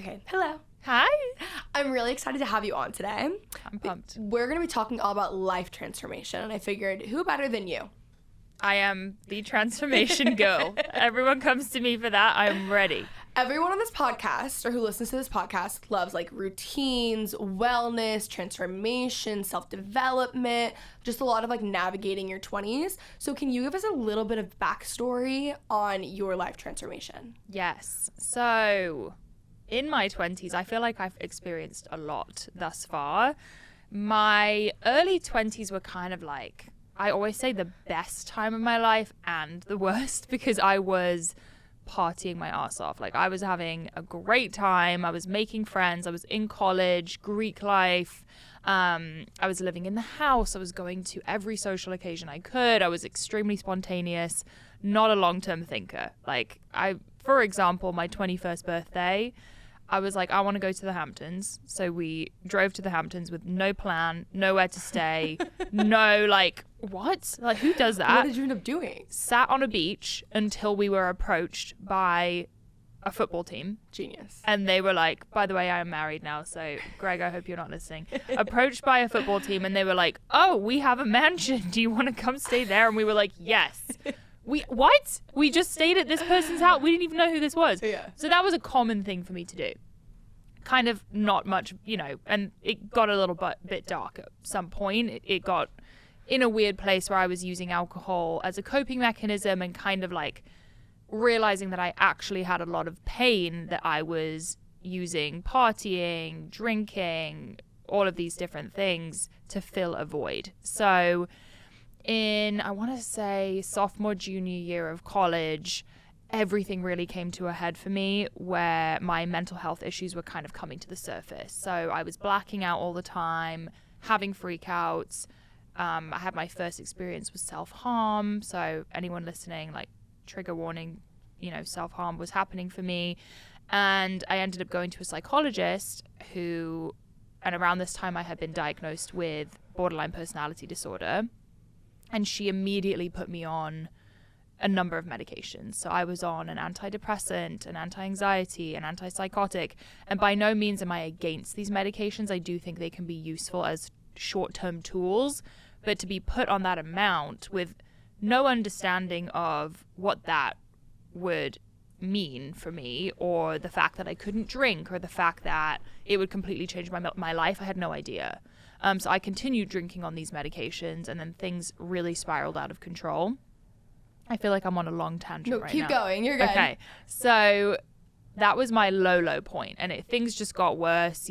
Okay, hello. Hi. I'm really excited to have you on today. I'm pumped. We're going to be talking all about life transformation, and I figured who better than you? I am the transformation girl. Everyone comes to me for that. I'm ready. Everyone on this podcast, or who listens to this podcast, loves like routines, wellness, transformation, self-development, just a lot of like navigating your 20s. So can you give us a little bit of backstory on your life transformation? Yes. So in my 20s, I feel like I've experienced a lot thus far. My early 20s were kind of like, I always say, the best time of my life and the worst, because I was partying my ass off. Like, I was having a great time. I was making friends. I was in college, Greek life. I was living in the house. I was going to every social occasion I could. I was extremely spontaneous, not a long-term thinker. Like, for example, my 21st birthday, I was like, I want to go to the Hamptons. So we drove to the Hamptons with no plan, nowhere to stay, no, like, what? Like, who does that? What did you end up doing? Sat on a beach until we were approached by a football team. Genius. And they were like, by the way, I am married now, so Greg, I hope you're not listening. Approached by a football team, and they were like, oh, we have a mansion. Do you want to come stay there? And we were like, yes. What? We just stayed at this person's house. We didn't even know who this was. Yeah. So that was a common thing for me to do. Kind of not much, and it got a little bit dark at some point. It got in a weird place where I was using alcohol as a coping mechanism and kind of like realizing that I actually had a lot of pain that I was using partying, drinking, all of these different things to fill a void. So in, I want to say, sophomore, junior year of college, everything really came to a head for me where my mental health issues were kind of coming to the surface. So I was blacking out all the time, having freakouts. I had my first experience with self-harm. So anyone listening, like, trigger warning, self-harm was happening for me. And I ended up going to a psychologist and around this time I had been diagnosed with borderline personality disorder. And she immediately put me on a number of medications. So I was on an antidepressant, an anti-anxiety, an antipsychotic. And by no means am I against these medications. I do think they can be useful as short-term tools. But to be put on that amount with no understanding of what that would mean for me, or the fact that I couldn't drink, or the fact that it would completely change my life, I had no idea. So I continued drinking on these medications, and then things really spiraled out of control. I feel like I'm on a long tangent right now. Keep going. You're good. Okay. So that was my low point, and things just got worse.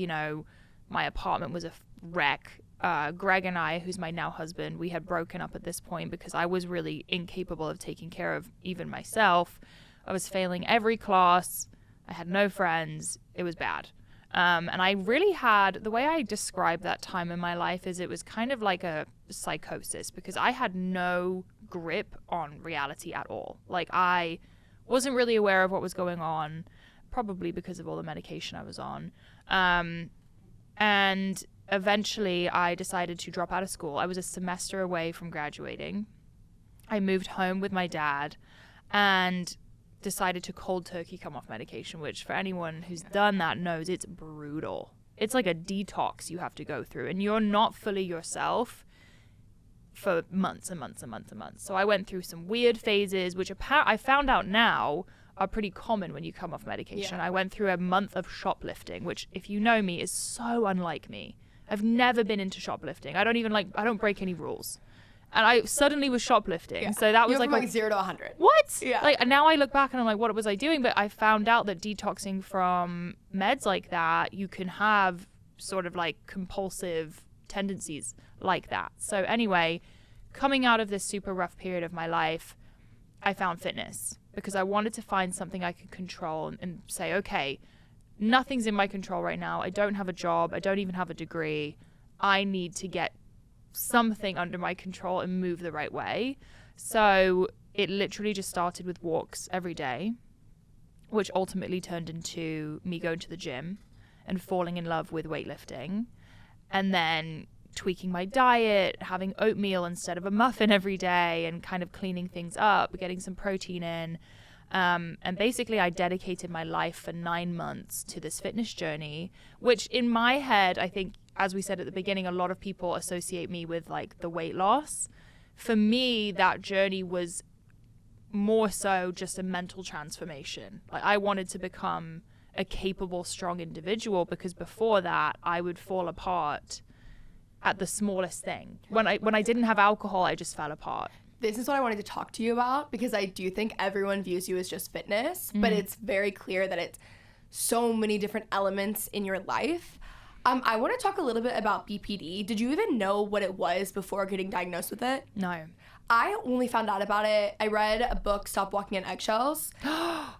My apartment was a wreck. Greg and I, who's my now husband, we had broken up at this point because I was really incapable of taking care of even myself. I was failing every class. I had no friends. It was bad. And I really had, the way I describe that time in my life is it was kind of like a psychosis, because I had no grip on reality at all. Like, I wasn't really aware of what was going on, probably because of all the medication I was on. And eventually I decided to drop out of school. I was a semester away from graduating. I moved home with my dad and decided to cold turkey come off medication, which for anyone who's done that knows it's brutal. It's like a detox you have to go through, and you're not fully yourself for months and months and months and months. So I went through some weird phases, which I found out now are pretty common when you come off medication. Yeah. I went through a month of shoplifting, which, if you know me, is so unlike me. I've never been into shoplifting. I don't break any rules. And I suddenly was shoplifting. Yeah. So that was like 0 to 100. What? Yeah. Like, now I look back and I'm like, what was I doing? But I found out that detoxing from meds like that, you can have sort of like compulsive tendencies like that. So anyway, coming out of this super rough period of my life, I found fitness because I wanted to find something I could control and say, okay, nothing's in my control right now. I don't have a job. I don't even have a degree. I need to get something under my control and move the right way. So it literally just started with walks every day, which ultimately turned into me going to the gym and falling in love with weightlifting, and then tweaking my diet, having oatmeal instead of a muffin every day, and kind of cleaning things up, getting some protein in. And basically I dedicated my life for 9 months to this fitness journey, which in my head, I think, as we said at the beginning, a lot of people associate me with like the weight loss. For me, that journey was more so just a mental transformation. Like I wanted to become a capable, strong individual, because before that I would fall apart at the smallest thing. When I didn't have alcohol, I just fell apart. This is what I wanted to talk to you about, because I do think everyone views you as just fitness, but it's very clear that it's so many different elements in your life. I want to talk a little bit about BPD. Did you even know what it was before getting diagnosed with it? No. I only found out about it. I read a book, Stop Walking on Eggshells,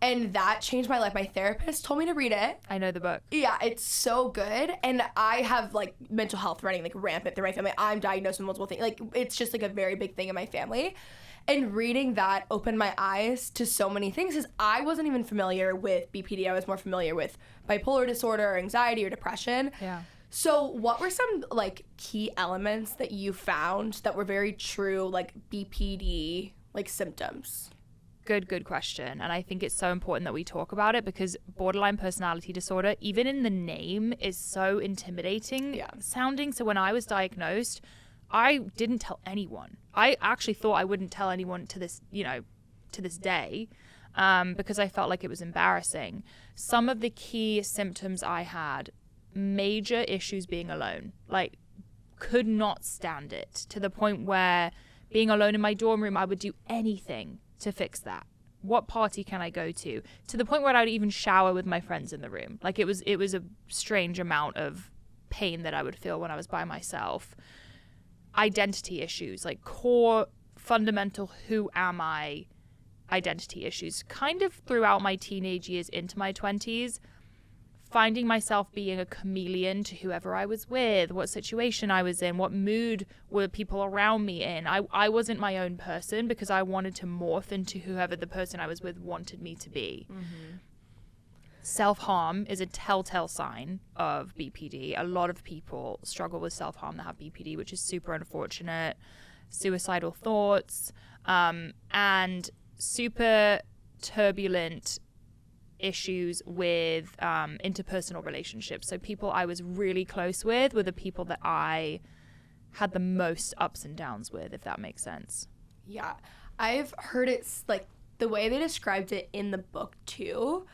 and that changed my life. My therapist told me to read it. I know the book. Yeah, it's so good. And I have like mental health running like rampant through my family. I'm diagnosed with multiple things. Like it's just like a very big thing in my family. And reading that opened my eyes to so many things, because I wasn't even familiar with BPD. I was more familiar with bipolar disorder or anxiety or depression. Yeah. So what were some like key elements that you found that were very true like BPD like symptoms? Good question. And I think it's so important that we talk about it, because borderline personality disorder, even in the name, is so intimidating sounding. So when I was diagnosed, I didn't tell anyone. I actually thought I wouldn't tell anyone to this day, because I felt like it was embarrassing. Some of the key symptoms I had: major issues being alone, like could not stand it, to the point where being alone in my dorm room, I would do anything to fix that. What party can I go to the point where I would even shower with my friends in the room. Like it was a strange amount of pain that I would feel when I was by myself. Identity issues, like core fundamental who am I identity issues, kind of throughout my teenage years into my 20s, finding myself being a chameleon to whoever I was with, what situation I was in, what mood were people around me in. I wasn't my own person, because I wanted to morph into whoever the person I was with wanted me to be. Mm-hmm. Self-harm is a telltale sign of BPD. A lot of people struggle with self-harm that have BPD, which is super unfortunate. Suicidal thoughts, and super turbulent issues with interpersonal relationships. So people I was really close with were the people that I had the most ups and downs with, if that makes sense. Yeah, I've heard it's like the way they described it in the book too,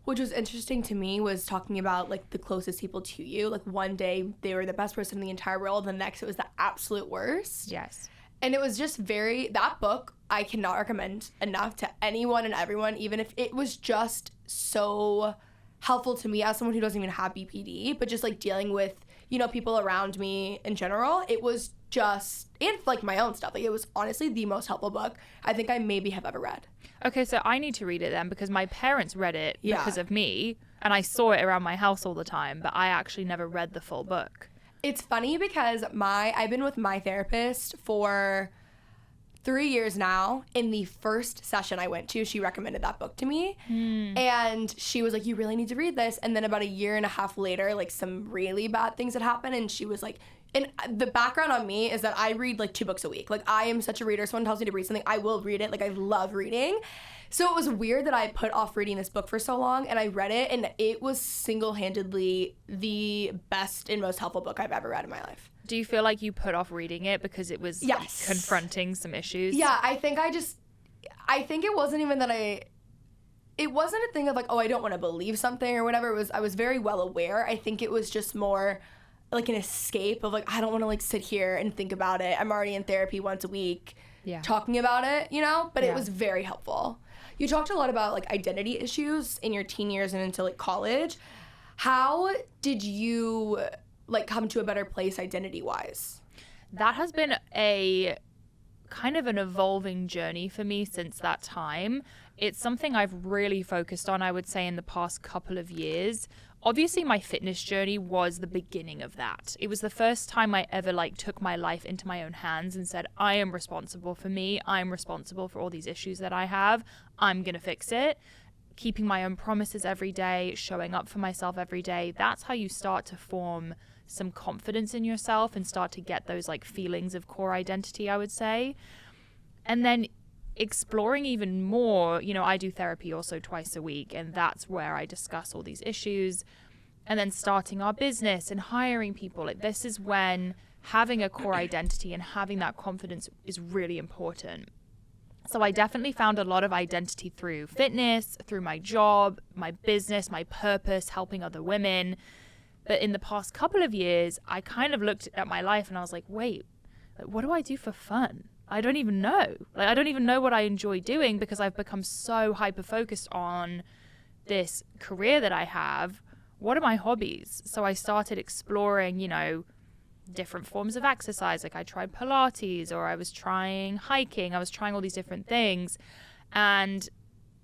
which was interesting to me, was talking about like the closest people to you. Like one day they were the best person in the entire world, the next it was the absolute worst. Yes. And it was just that book I cannot recommend enough to anyone and everyone, even if it was just so helpful to me as someone who doesn't even have BPD, but just like dealing with, people around me in general. It was just, and like my own stuff, like it was honestly the most helpful book I think I maybe have ever read. Okay, so I need to read it then, because my parents read it because of me, and I saw it around my house all the time, but I actually never read the full book. It's funny because I've been with my therapist for 3 years now. In the first session I went to, she recommended that book to me. And she was like, you really need to read this. And then about a year and a half later, like some really bad things had happened. And she was like, and the background on me is that I read like 2 books a week. Like I am such a reader. Someone tells me to read something, I will read it. Like I love reading. So it was weird that I put off reading this book for so long, and I read it, and it was single-handedly the best and most helpful book I've ever read in my life. Do you feel like you put off reading it because it was confronting some issues? Yeah, I think it wasn't even that it wasn't a thing of like, oh, I don't want to believe something or whatever. I was very well aware. I think it was just more like an escape of like, I don't want to like sit here and think about it. I'm already in therapy once a week talking about it, but it was very helpful. You talked a lot about like identity issues in your teen years and into like college. How did you like come to a better place identity-wise? That has been a kind of an evolving journey for me since that time. It's something I've really focused on, I would say, in the past couple of years. Obviously, my fitness journey was the beginning of that. It was the first time I ever took my life into my own hands and said, I am responsible for me. I'm responsible for all these issues that I have. I'm going to fix it. Keeping my own promises every day, showing up for myself every day. That's how you start to form some confidence in yourself and start to get those feelings of core identity, I would say. And then exploring even more, I do therapy also twice a week, and that's where I discuss all these issues. And then starting our business and hiring people, like this is when having a core identity and having that confidence is really important. So I definitely found a lot of identity through fitness, through my job, my business, my purpose, helping other women. But in the past couple of years, I kind of looked at my life and I was like, wait, what do I do for fun? I don't even know. I don't even know what I enjoy doing because I've become so hyper-focused on this career that I have. What are my hobbies? So I started exploring, different forms of exercise. Like I tried Pilates, or I was trying hiking. I was trying all these different things, and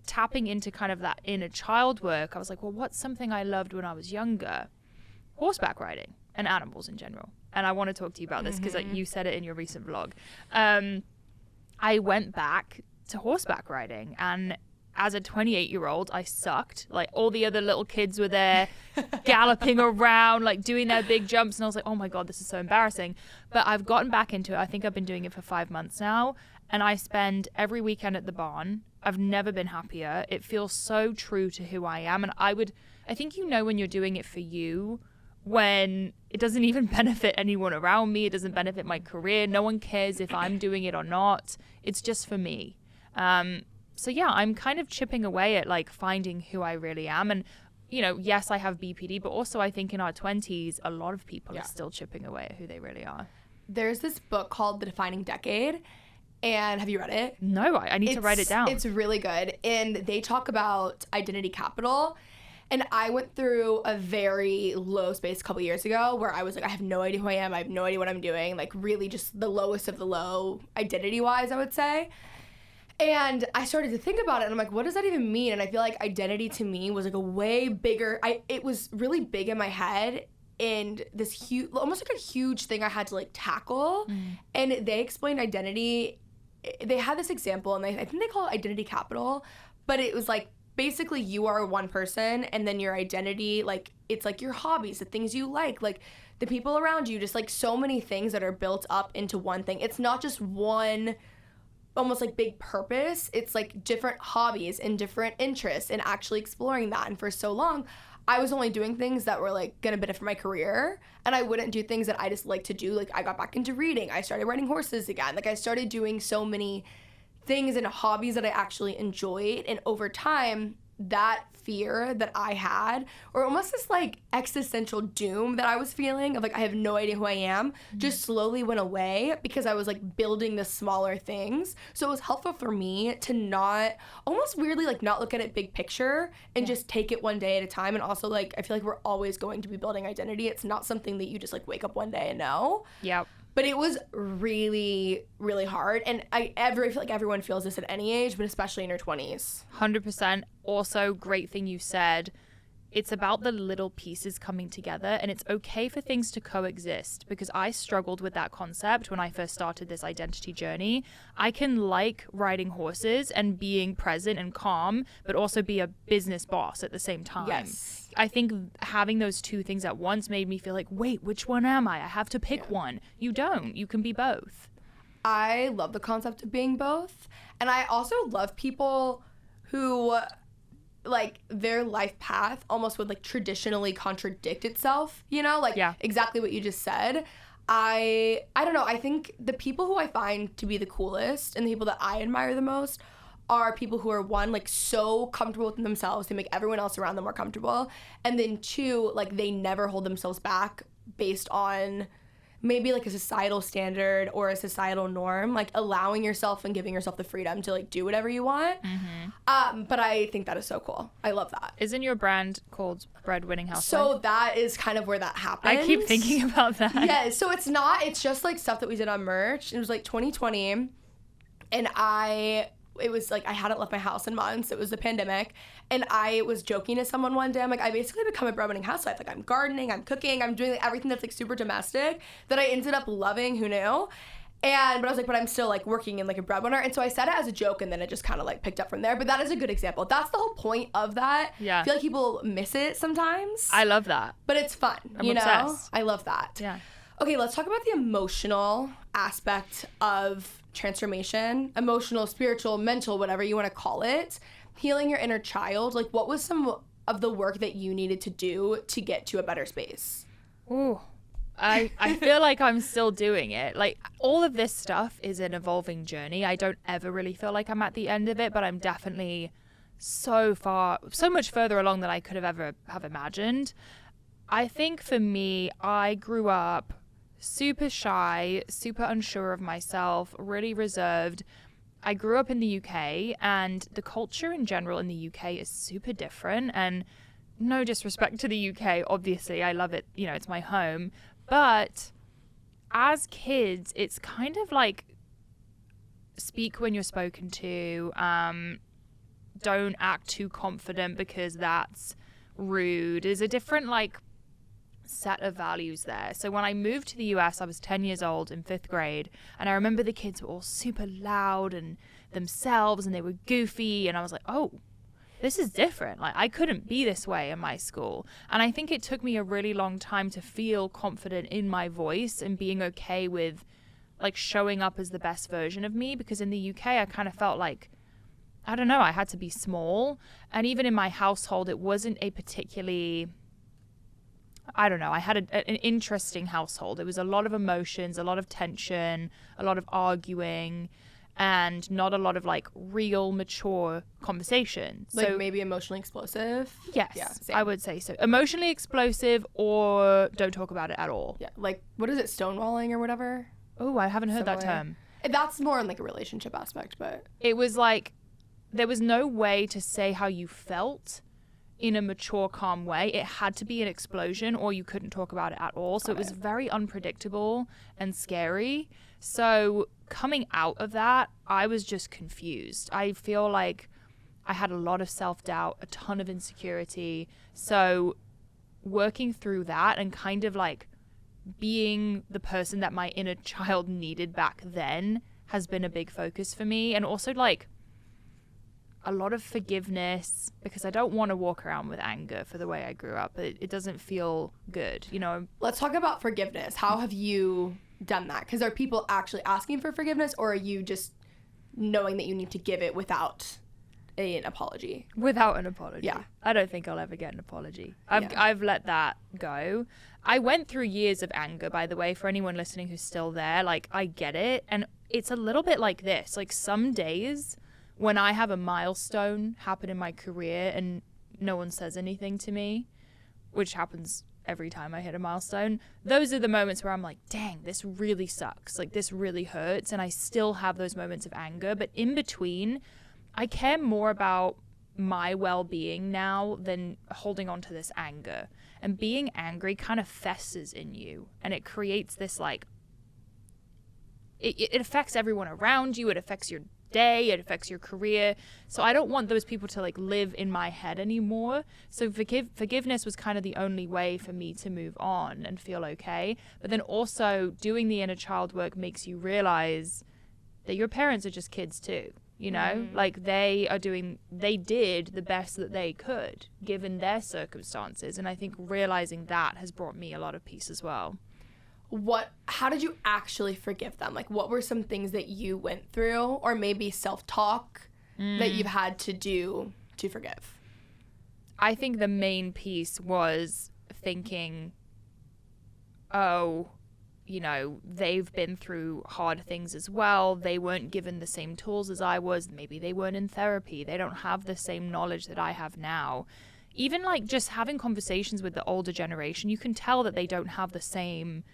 tapping into kind of that inner child work. I was like, well, what's something I loved when I was younger? Horseback riding and animals in general. And I want to talk to you about this because you said it in your recent vlog. I went back to horseback riding, and as a 28-year-old, I sucked. Like all the other little kids were there galloping around, like doing their big jumps. And I was like, oh my God, this is so embarrassing. But I've gotten back into it. I think I've been doing it for 5 months now. And I spend every weekend at the barn. I've never been happier. It feels so true to who I am. And I think when you're doing it for you, when it doesn't even benefit anyone around me, it doesn't benefit my career. No one cares if I'm doing it or not. It's just for me. So yeah, I'm kind of chipping away at like finding who I really am. And, yes, I have BPD, but also I think in our 20s, a lot of people are still chipping away at who they really are. There's this book called The Defining Decade. And have you read it? No, I need to write it down. It's really good. And they talk about identity capital. And I went through a very low space a couple years ago where I was like, I have no idea who I am. I have no idea what I'm doing. Like really just the lowest of the low identity-wise, I would say. And I started to think about it, and I'm like, what does that even mean? And I feel like identity to me was like a way bigger, it was really big in my head, and this huge, almost like a huge thing I had to like tackle. And they explained identity, they had this example, and I think they call it identity capital, but it was like, basically you are one person, and then your identity, like, it's like your hobbies, the things you like the people around you, just like so many things that are built up into one thing. It's not just one almost like big purpose. It's like different hobbies and different interests and actually exploring that. And for so long, I was only doing things that were like gonna benefit my career, and I wouldn't do things that I just like to do. Like I got back into reading. I started riding horses again. Like I started doing so many things and hobbies that I actually enjoyed. And over time, that fear that I had, or almost this like existential doom that I was feeling of like I have no idea who I am, just slowly went away because I was like building the smaller things. So it was helpful for me to not, almost weirdly, like not look at it big picture and just take it one day at a time. And also like I feel like we're always going to be building identity. It's not something that you just like wake up one day and know. Yep. But it was really, really hard. And I feel like everyone feels this at any age, but especially in your 20s. 100%. Also, great thing you said. It's about the little pieces coming together, and it's okay for things to coexist, because I struggled with that concept when I first started this identity journey. I can like riding horses and being present and calm, but also be a business boss at the same time. Yes. I think having those two things at once made me feel like, wait, which one am I? I have to pick one. You don't. You can be both. I love the concept of being both. And I also love people who, like, their life path almost would, like, traditionally contradict itself, you know? Like, exactly what you just said. I don't know. I think the people who I find to be the coolest and the people that I admire the most are people who are, one, like, so comfortable with themselves, they make everyone else around them more comfortable, and then two, like, they never hold themselves back based on maybe like a societal standard or a societal norm, like allowing yourself and giving yourself the freedom to like do whatever you want. But I think that is so cool. I love that. Isn't your brand called Breadwinning Housewife? So that is kind of where that happens. I keep thinking about that. Yeah, so it's just like stuff that we did on merch. It was like 2020, and it was like I hadn't left my house in months. It was the pandemic. And I was joking to someone one day. I'm like, I basically become a breadwinning housewife. Like I'm gardening, I'm cooking, I'm doing like everything that's like super domestic that I ended up loving. Who knew? But I was like, but I'm still like working in like a breadwinner. And so I said it as a joke, and then it just kind of like picked up from there. But that is a good example. That's the whole point of that. Yeah. I feel like people miss it sometimes. I love that. But it's fun. I'm obsessed. I love that. Yeah. Okay, let's talk about the emotional aspect of transformation, emotional, spiritual, mental, whatever you want to call it, healing your inner child, like what was some of the work that you needed to do to get to a better space? Ooh, I feel like I'm still doing it. Like, all of this stuff is an evolving journey. I don't ever really feel like I'm at the end of it, but I'm definitely so much further along than I could have ever have imagined. I think for me, I grew up super shy, super unsure of myself, really reserved. I grew up in the UK, and the culture in general in the UK is super different. And no disrespect to the UK, obviously, I love it. You know, it's my home. But as kids, it's kind of like speak when you're spoken to. Don't act too confident because that's rude. There's a different like set of values there. So when I moved to the US, I was 10 years old in 5th grade, and I remember the kids were all super loud and themselves, and they were goofy, and I was like, oh, this is different. Like, I couldn't be this way in my school. And I think it took me a really long time to feel confident in my voice and being okay with like showing up as the best version of me, because in the UK I kind of felt like, I don't know, I had to be small. And even in my household, it wasn't a particularly, I don't know, I had an interesting household. It was a lot of emotions, a lot of tension, a lot of arguing, and not a lot of like real mature conversation. Like so maybe emotionally explosive? Yes, Yeah, I would say so. Emotionally explosive, or don't talk about it at all. Yeah, like what is it, stonewalling or whatever? Oh, I haven't heard that Similar. term. That's more in like a relationship aspect, but It was like there was no way to say how you felt in a mature, calm way. It had to be an explosion, or you couldn't talk about it at all. So it was very unpredictable and scary. So coming out of that, I was just confused. I feel like I had a lot of self-doubt, a ton of insecurity. So working through that and kind of like being the person that my inner child needed back then has been a big focus for me. And also like a lot of forgiveness, because I don't want to walk around with anger for the way I grew up. It doesn't feel good, you know. let's talk about forgiveness. How have you done that? Because are people actually asking for forgiveness, or are you just knowing that you need to give it without an apology? Without an apology. Yeah. I don't think I'll ever get an apology. I've let that go. I went through years of anger, by the way, for anyone listening who's still there. Like, I get it. And it's a little bit like this. Like, some days when I have a milestone happen in my career and no one says anything to me, which happens every time I hit a milestone, those are the moments where I'm like, dang, this really sucks. Like, this really hurts. And I still have those moments of anger. But in between, I care more about my well-being now than holding on to this anger. And being angry kind of festers in you, and it creates this like, it affects everyone around you. It affects your day, it affects your career. So I don't want those people to like live in my head anymore. So forgiveness was kind of the only way for me to move on and feel okay. But then also doing the inner child work makes you realize that your parents are just kids too, you know? Like they did the best that they could given their circumstances. And I think realizing that has brought me a lot of peace as well. How did you actually forgive them? Like, what were some things that you went through, or maybe self-talk that you've had to do to forgive? I think the main piece was thinking, oh, you know, they've been through hard things as well. They weren't given the same tools as I was. Maybe they weren't in therapy. They don't have the same knowledge that I have now. Even like just having conversations with the older generation, you can tell that they don't have the same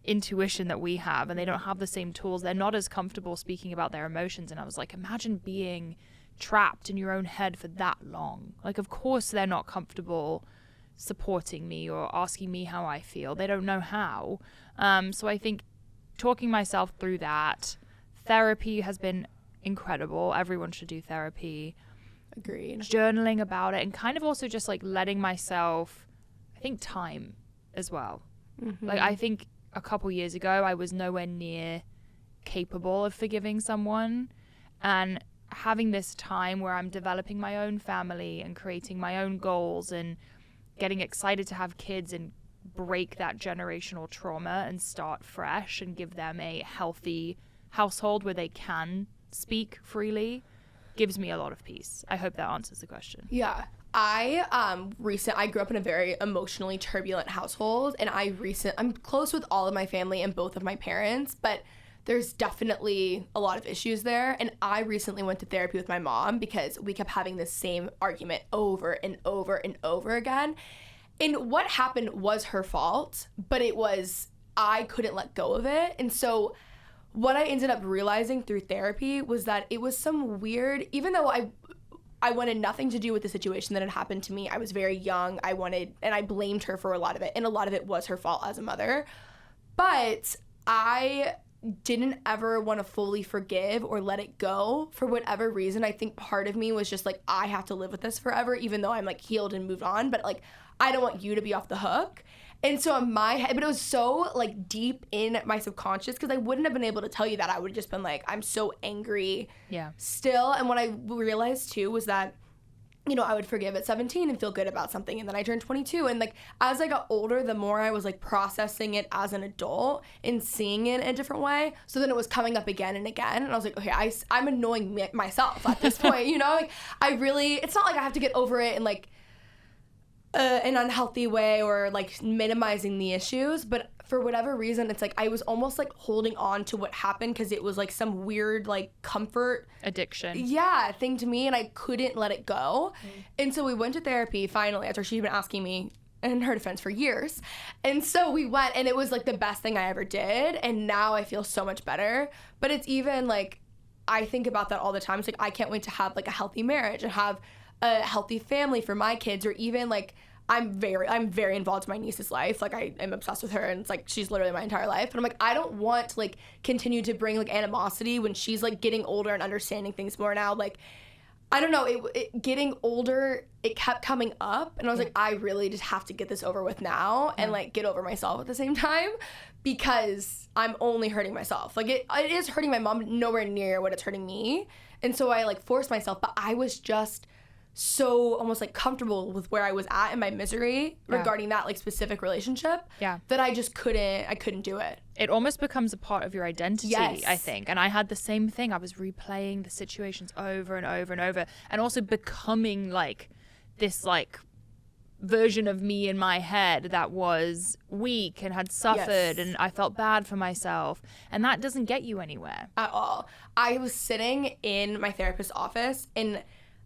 intuition that we have, and they don't have the same tools. They're not as comfortable speaking about their emotions. And I was like, imagine being trapped in your own head for that long. Like, of course they're not comfortable supporting me or asking me how I feel. They don't know how. So I think talking myself through that, therapy has been incredible. Everyone should do therapy. Agreed. Journaling about it, and kind of also just like letting myself, I think, time as well. Like, I think a couple years ago, I was nowhere near capable of forgiving someone. And having this time where I'm developing my own family and creating my own goals and getting excited to have kids and break that generational trauma and start fresh and give them a healthy household where they can speak freely gives me a lot of peace. I hope that answers the question. Yeah. I grew up in a very emotionally turbulent household, and I'm close with all of my family and both of my parents, but there's definitely a lot of issues there. And I recently went to therapy with my mom because we kept having this same argument over and over and over again. And what happened was her fault, but I couldn't let go of it. And so what I ended up realizing through therapy was that it was some weird, even though I wanted nothing to do with the situation that had happened to me. I was very young. And I blamed her for a lot of it. And a lot of it was her fault as a mother. But I didn't ever want to fully forgive or let it go for whatever reason. I think part of me was just like, I have to live with this forever, even though I'm like healed and moved on. But like, I don't want you to be off the hook. And so in my head, but it was so like deep in my subconscious, because I wouldn't have been able to tell you that. I would have just been like, I'm so angry still. And what I realized too was that, you know, I would forgive at 17 and feel good about something. And then I turned 22. And like, as I got older, the more I was like processing it as an adult and seeing it in a different way. So then it was coming up again and again. And I was like, okay, I'm annoying myself at this point, you know? Like, it's not like I have to get over it and like, an unhealthy way or like minimizing the issues, but for whatever reason it's like I was almost like holding on to what happened because it was like some weird like comfort addiction thing to me, and I couldn't let it go. And so we went to therapy finally after she'd been asking me in her defense for years. And so we went, and it was like the best thing I ever did, and now I feel so much better. But it's even like I think about that all the time. It's like I can't wait to have like a healthy marriage and have a healthy family for my kids, or even like I'm very involved in my niece's life. Like I am obsessed with her, and it's like she's literally my entire life. But I'm like, I don't want to like continue to bring like animosity when she's like getting older and understanding things more now. Like I don't know, it getting older, it kept coming up, and I was like, I really just have to get this over with now and like get over myself at the same time, because I'm only hurting myself. Like it is hurting my mom nowhere near what it's hurting me. And so I like forced myself, but I was just so almost like comfortable with where I was at in my misery regarding that like specific relationship that I just couldn't do it. It almost becomes a part of your identity, I think. And I had the same thing. I was replaying the situations over and over and over, and also becoming like this like version of me in my head that was weak and had suffered, and I felt bad for myself, and that doesn't get you anywhere at all. I was sitting in my therapist's office, and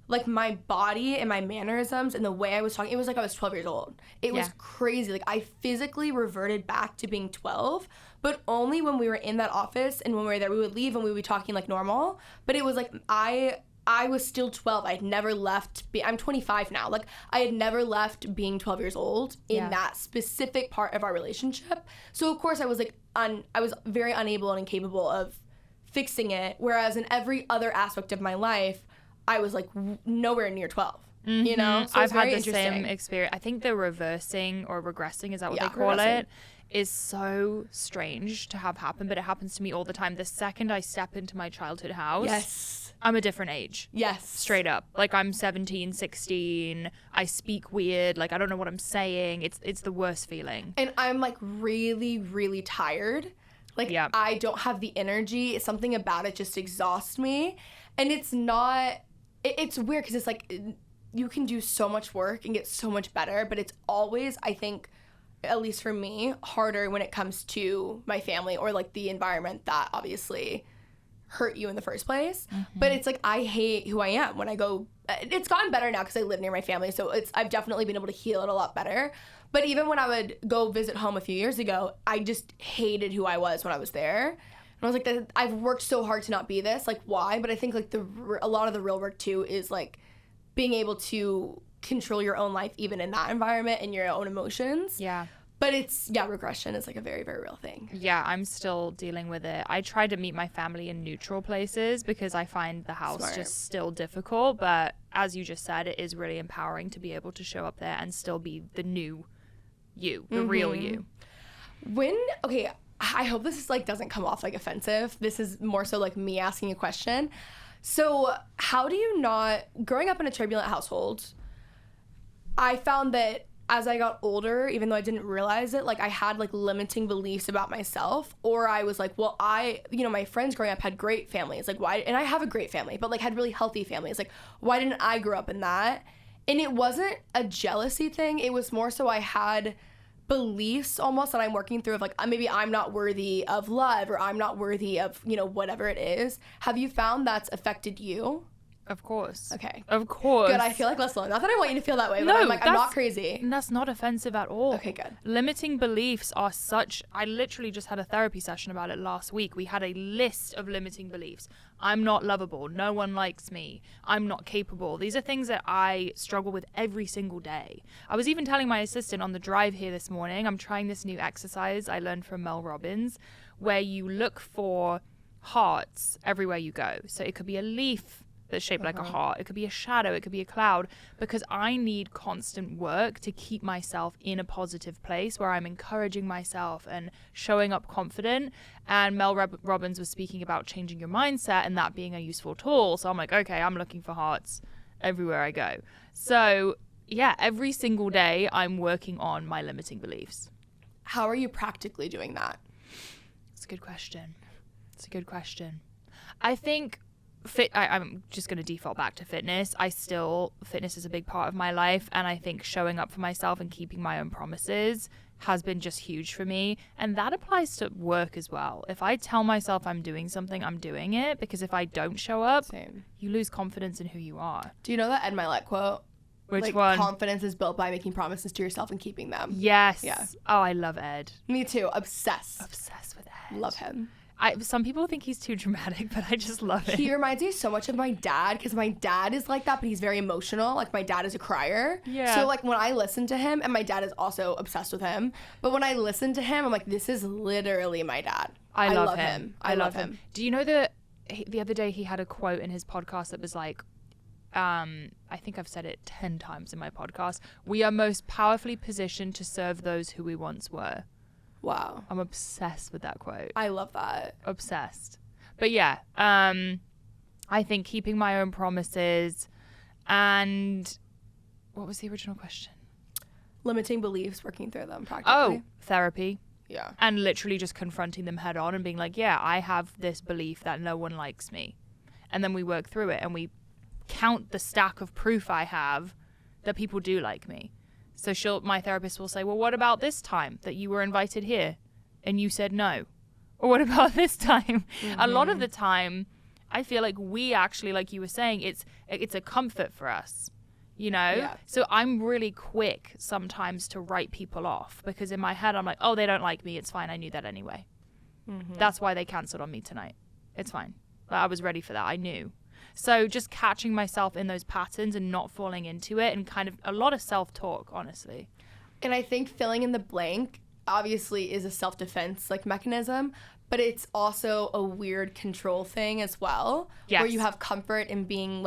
like my body and my mannerisms and the way I was talking, it was like I was 12 years old. It was crazy. Like I physically reverted back to being 12, but only when we were in that office, and when we were there, we would leave and we would be talking like normal. But it was like I was still 12. I had never left. I'm 25 now. Like I had never left being 12 years old in that specific part of our relationship. So of course I was like I was very unable and incapable of fixing it. Whereas in every other aspect of my life, I was like nowhere near 12, you know? So I've had the same experience. I think the reversing or regressing, is that what they call it, is so strange to have happen, but it happens to me all the time. The second I step into my childhood house, I'm a different age. Straight up. Like I'm 17, 16. I speak weird. Like I don't know what I'm saying. It's the worst feeling. And I'm like really, really tired. Like I don't have the energy. Something about it just exhausts me. And it's not... It's weird because it's like you can do so much work and get so much better, but it's always, I think, at least for me, harder when it comes to my family or like the environment that obviously hurt you in the first place. But it's like I hate who I am when I go. It's gotten better now because I live near my family, so I've definitely been able to heal it a lot better. But even when I would go visit home a few years ago, I just hated who I was when I was there. And I was like, I've worked so hard to not be this. Like, why? But I think like a lot of the real work too is like being able to control your own life even in that environment and your own emotions. But regression is like a very, very real thing. I'm still dealing with it. I try to meet my family in neutral places because I find the house just still difficult. But as you just said, it is really empowering to be able to show up there and still be the new you, the real you. I hope this is like doesn't come off like offensive. This is more so like me asking a question. So how do you not, growing up in a turbulent household, I found that as I got older, even though I didn't realize it, like I had like limiting beliefs about myself, or I was like, well, my friends growing up had great families. Like why, and I have a great family, but like had really healthy families. Like why didn't I grow up in that? And it wasn't a jealousy thing. It was more so I had beliefs almost that I'm working through of like, maybe I'm not worthy of love, or I'm not worthy of, whatever it is. Have you found that's affected you? Of course. Okay. Of course. Good. I feel like less alone. Not that I want you to feel that way, No, but I'm like, I'm not crazy. That's not offensive at all. Okay, good. Limiting beliefs are I literally just had a therapy session about it last week. We had a list of limiting beliefs. I'm not lovable. No one likes me. I'm not capable. These are things that I struggle with every single day. I was even telling my assistant on the drive here this morning, I'm trying this new exercise I learned from Mel Robbins, where you look for hearts everywhere you go. So it could be a leaf that's shaped like a heart. It could be a shadow. It could be a cloud, because I need constant work to keep myself in a positive place where I'm encouraging myself and showing up confident. And Mel Robbins was speaking about changing your mindset and that being a useful tool. So I'm like, okay, I'm looking for hearts everywhere I go. So yeah, every single day I'm working on my limiting beliefs. How are you practically doing that? It's a good question. I think I'm just going to default back to fitness. Fitness is a big part of my life, and I think showing up for myself and keeping my own promises has been just huge for me. And that applies to work as well. If I tell myself I'm doing something, I'm doing it, because if I don't show up, you lose confidence in who you are. Do you know that Ed Milet quote? Which one? Confidence is built by making promises to yourself and keeping them. Yes. Yeah. Oh, I love Ed. Me too. Obsessed with Ed. Love him. Some people think he's too dramatic, but I just love it. He reminds me so much of my dad, because my dad is like that, but he's very emotional. Like, my dad is a crier. Yeah. So, like, when I listen to him, and my dad is also obsessed with him, but when I listen to him, I'm like, this is literally my dad. I love him. I love him. Do you know that the other day he had a quote in his podcast that was like, I think I've said it 10 times in my podcast, we are most powerfully positioned to serve those who we once were. Wow. I'm obsessed with that quote. I love that. Obsessed. But yeah, I think keeping my own promises, and what was the original question? Limiting beliefs, working through them practically. Oh, therapy. Yeah. And literally just confronting them head on and being like, yeah, I have this belief that no one likes me. And then we work through it and we count the stack of proof I have that people do like me. So my therapist will say, well, what about this time that you were invited here and you said no? Or what about this time? Mm-hmm. A lot of the time, I feel like we actually, like you were saying, it's a comfort for us, Yeah. So I'm really quick sometimes to write people off, because in my head, I'm like, oh, they don't like me. It's fine. I knew that anyway. Mm-hmm. That's why they canceled on me tonight. It's fine. I was ready for that. I knew. So just catching myself in those patterns and not falling into it, and kind of a lot of self-talk, honestly. And I think filling in the blank obviously is a self-defense mechanism, but it's also a weird control thing as well. Yes. Where you have comfort in being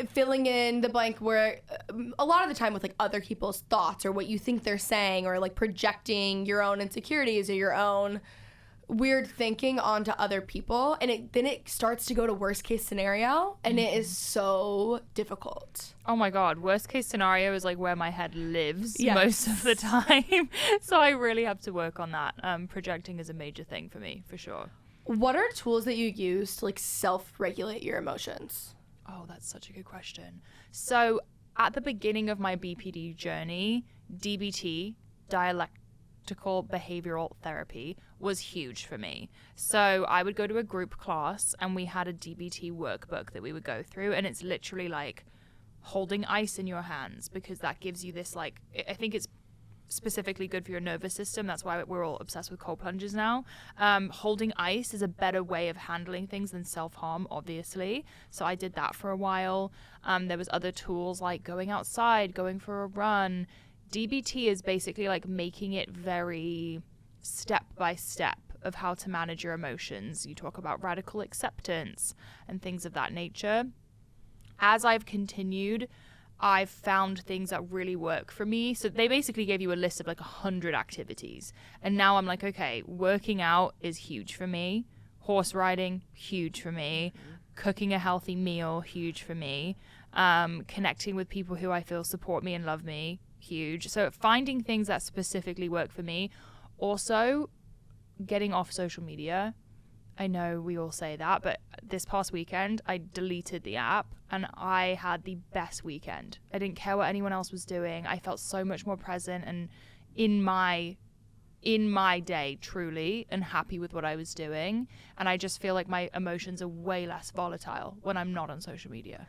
filling in the blank, where a lot of the time with other people's thoughts or what you think they're saying, or projecting your own insecurities or your own weird thinking onto other people, and then it starts to go to worst case scenario, and it is so difficult. Oh my god, worst case scenario is where my head lives Yes. most of the time. So I really have to work on that. Projecting is a major thing for me, for sure. What are tools that you use to self-regulate your emotions? Oh, that's such a good question. So at the beginning of my BPD journey, DBT, dialectical behavioral therapy, was huge for me. So I would go to a group class and we had a DBT workbook that we would go through, and it's literally holding ice in your hands, because that gives you this I think it's specifically good for your nervous system. That's why we're all obsessed with cold plunges now. Holding ice is a better way of handling things than self-harm, obviously. So I did that for a while. There was other tools like going outside, going for a run. DBT is basically making it very step by step of how to manage your emotions. You talk about radical acceptance and things of that nature. As I've continued, I've found things that really work for me. So they basically gave you a list of 100 activities. And now I'm okay, working out is huge for me. Horse riding, huge for me. Mm-hmm. Cooking a healthy meal, huge for me. Connecting with people who I feel support me and love me, huge. So finding things that specifically work for me. Also, getting off social media. I know we all say that, but this past weekend, I deleted the app and I had the best weekend. I didn't care what anyone else was doing. I felt so much more present and in my day, truly, and happy with what I was doing. And I just feel like my emotions are way less volatile when I'm not on social media.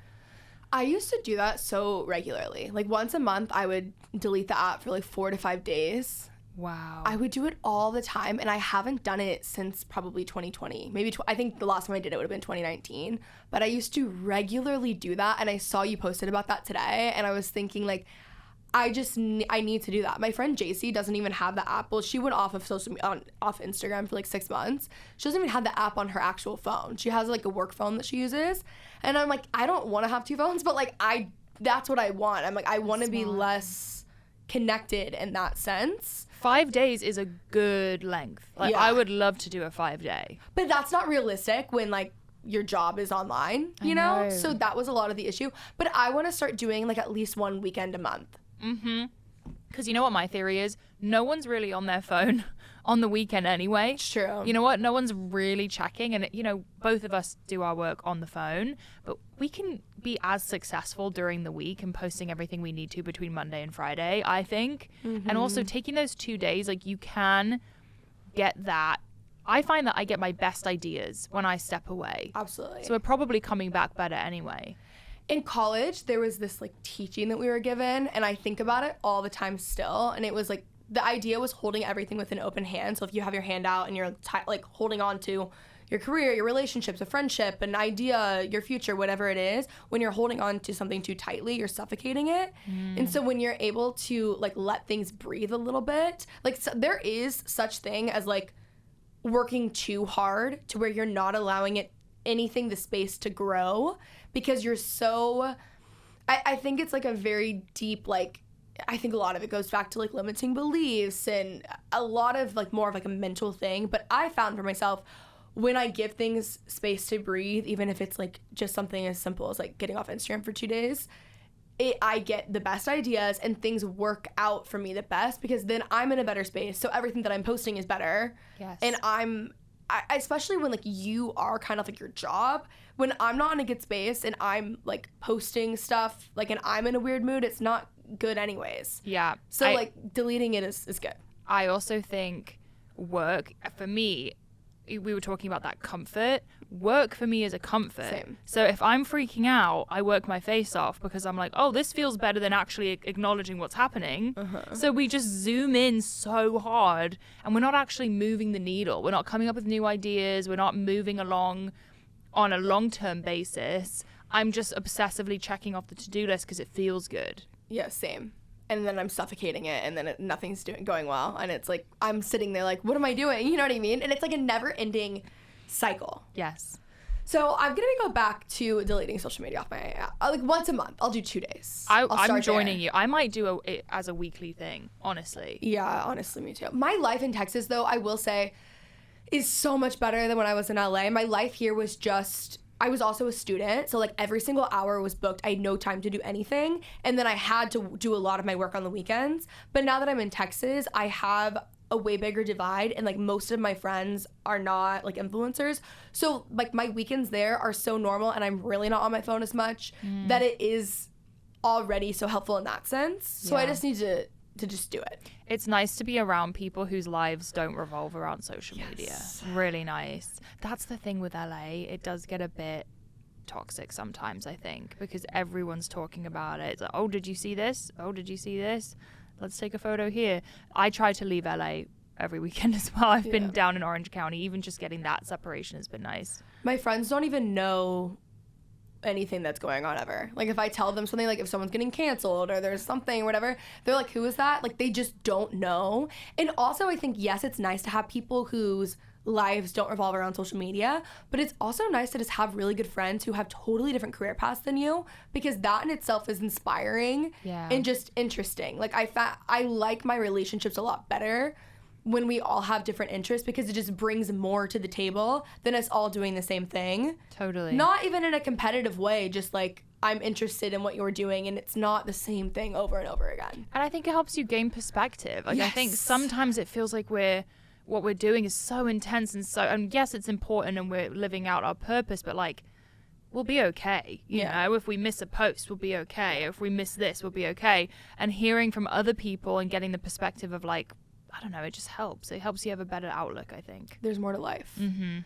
I used to do that so regularly. Like once a month, I would delete the app for like 4 to 5 days. Wow. I would do it all the time, and I haven't done it since probably 2020. Maybe I think the last time I did it would have been 2019. But I used to regularly do that, and I saw you posted about that today, and I was thinking like, I need to do that. My friend JC doesn't even have the app. Well, she went off of off Instagram for like 6 months. She doesn't even have the app on her actual phone. She has like a work phone that she uses, and I'm like, I don't want to have 2 phones, but like that's what I want. I'm like, I want to be less connected in that sense. 5 days is a good length. Like, I would love to do a 5-day. But that's not realistic when, like, your job is online, you know? So that was a lot of the issue. But I want to start doing, like, at least 1 weekend a month. Mm-hmm. Because you know what my theory is? No one's really on their phone on the weekend anyway. It's true. You know what? No one's really checking. And, you know, both of us do our work on the phone. But we can be as successful during the week and posting everything we need to between Monday and Friday, I think. Mm-hmm. And also taking those 2 days, like you can get that. I find that I get my best ideas when I step away. Absolutely. So we're probably coming back better anyway. In college, there was this like teaching that we were given, and I think about it all the time still. And it was like, the idea was holding everything with an open hand. So if you have your hand out and you're like holding on to your career, your relationships, a friendship, an idea, your future, whatever it is, when you're holding on to something too tightly, you're suffocating it. And so when you're able to like let things breathe a little bit, like there is such thing as like working too hard to where you're not allowing anything the space to grow, because you're so, I think it's like a very deep, like, I think a lot of it goes back to like limiting beliefs and a lot of like more of like a mental thing. But I found for myself, when I give things space to breathe, even if it's like just something as simple as like getting off Instagram for 2 days, I get the best ideas and things work out for me the best, because then I'm in a better space. So everything that I'm posting is better. Yes. And I especially when like you are kind of like your job, when I'm not in a good space and I'm like posting stuff like and I'm in a weird mood, it's not good anyways. Yeah. So like deleting it is good. I also think work, for me, we were talking about that comfort. Work for me is a comfort. Same. So if I'm freaking out, I work my face off because I'm like, oh, this feels better than actually acknowledging what's happening. So we just zoom in so hard and we're not actually moving the needle. We're not coming up with new ideas. We're not moving along on a long-term basis. I'm just obsessively checking off the to-do list because it feels good. Yeah, same. And then I'm suffocating it, and then nothing's going well. And it's like, I'm sitting there like, what am I doing? You know what I mean? And it's like a never-ending cycle. Yes. So I'm going to go back to deleting social media off my app. Like once a month. I'll do 2 days. I'm joining you. I might do it as a weekly thing, honestly. Yeah, honestly, me too. My life in Texas, though, I will say, is so much better than when I was in LA. My life here was just... I was also a student, so like every single hour was booked. I had no time to do anything, and then I had to do a lot of my work on the weekends. But now that I'm in Texas, I have a way bigger divide, and like most of my friends are not like influencers. So like my weekends there are so normal, and I'm really not on my phone as much that it is already so helpful in that sense. So I just need to just do it. It's nice to be around people whose lives don't revolve around social media. Really nice. That's the thing with LA. It does get a bit toxic sometimes, I think, because everyone's talking about it. It's like, oh, did you see this? Oh, did you see this? Let's take a photo here. I try to leave LA every weekend as well. I've been down in Orange County. Even just getting that separation has been nice. My friends don't even know anything that's going on ever. Like if I tell them something, like if someone's getting canceled or there's something or whatever, they're like, who is that? Like they just don't know. And also I think, yes, it's nice to have people whose lives don't revolve around social media, but it's also nice to just have really good friends who have totally different career paths than you, because that in itself is inspiring and just interesting. Like I like my relationships a lot better when we all have different interests, because it just brings more to the table than us all doing the same thing. Totally. Not even in a competitive way, just like, I'm interested in what you're doing, and it's not the same thing over and over again. And I think it helps you gain perspective. Like, Yes. I think sometimes it feels like what we're doing is so intense and yes, it's important and we're living out our purpose, but like, we'll be okay. You know, if we miss a post, we'll be okay. If we miss this, we'll be okay. And hearing from other people and getting the perspective of like, I don't know, it just helps. It helps you have a better outlook, I think. There's more to life. Mm-hmm.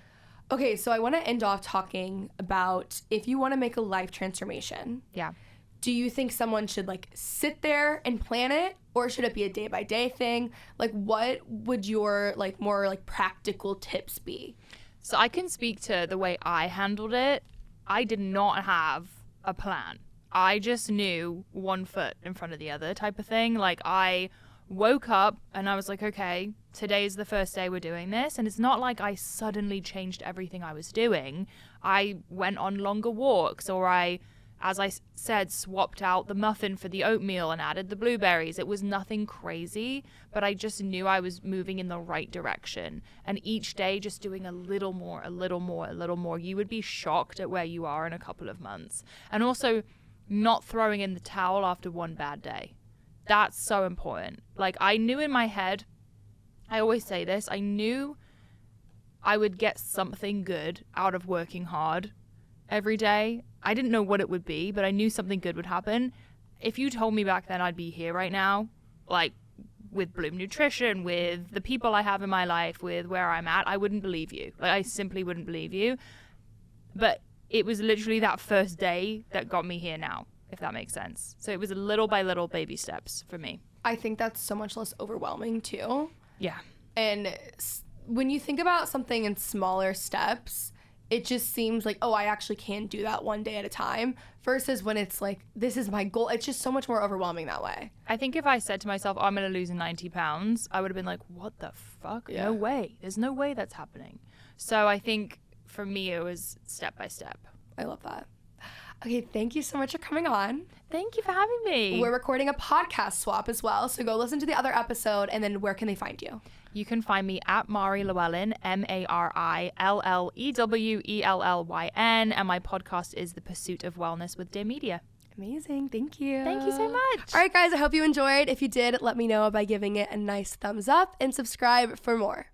Okay, so I want to end off talking about if you want to make a life transformation. Yeah. Do you think someone should like sit there and plan it, or should it be a day by day thing? Like, what would your like more like practical tips be? So I can speak to the way I handled it. I did not have a plan. I just knew one foot in front of the other type of thing. Like, I woke up and I was like, okay, today's the first day we're doing this. And it's not like I suddenly changed everything I was doing. I went on longer walks, or I, as I said, swapped out the muffin for the oatmeal and added the blueberries. It was nothing crazy, but I just knew I was moving in the right direction. And each day just doing a little more, a little more, a little more. You would be shocked at where you are in a couple of months. And also not throwing in the towel after one bad day. That's so important. Like, I knew in my head, I always say this, I knew I would get something good out of working hard every day. I didn't know what it would be, but I knew something good would happen. If you told me back then I'd be here right now, like with Bloom Nutrition, with the people I have in my life, with where I'm at, I wouldn't believe you. Like, I simply wouldn't believe you. But it was literally that first day that got me here now, if that makes sense. So it was little by little baby steps for me. I think that's so much less overwhelming too. Yeah. And when you think about something in smaller steps, it just seems like, oh, I actually can do that one day at a time, versus when it's like, this is my goal. It's just so much more overwhelming that way. I think if I said to myself, oh, I'm going to lose 90 pounds, I would have been like, what the fuck? Yeah. No way. There's no way that's happening. So I think for me, it was step by step. I love that. Okay, thank you so much for coming on. Thank you for having me. We're recording a podcast swap as well, so go listen to the other episode, and then where can they find you? You can find me at Mari Llewellyn, MarilLewellyn, and my podcast is The Pursuit of Wellness with Dear Media. Amazing. Thank you. Thank you so much. All right, guys, I hope you enjoyed. If you did, let me know by giving it a nice thumbs up and subscribe for more.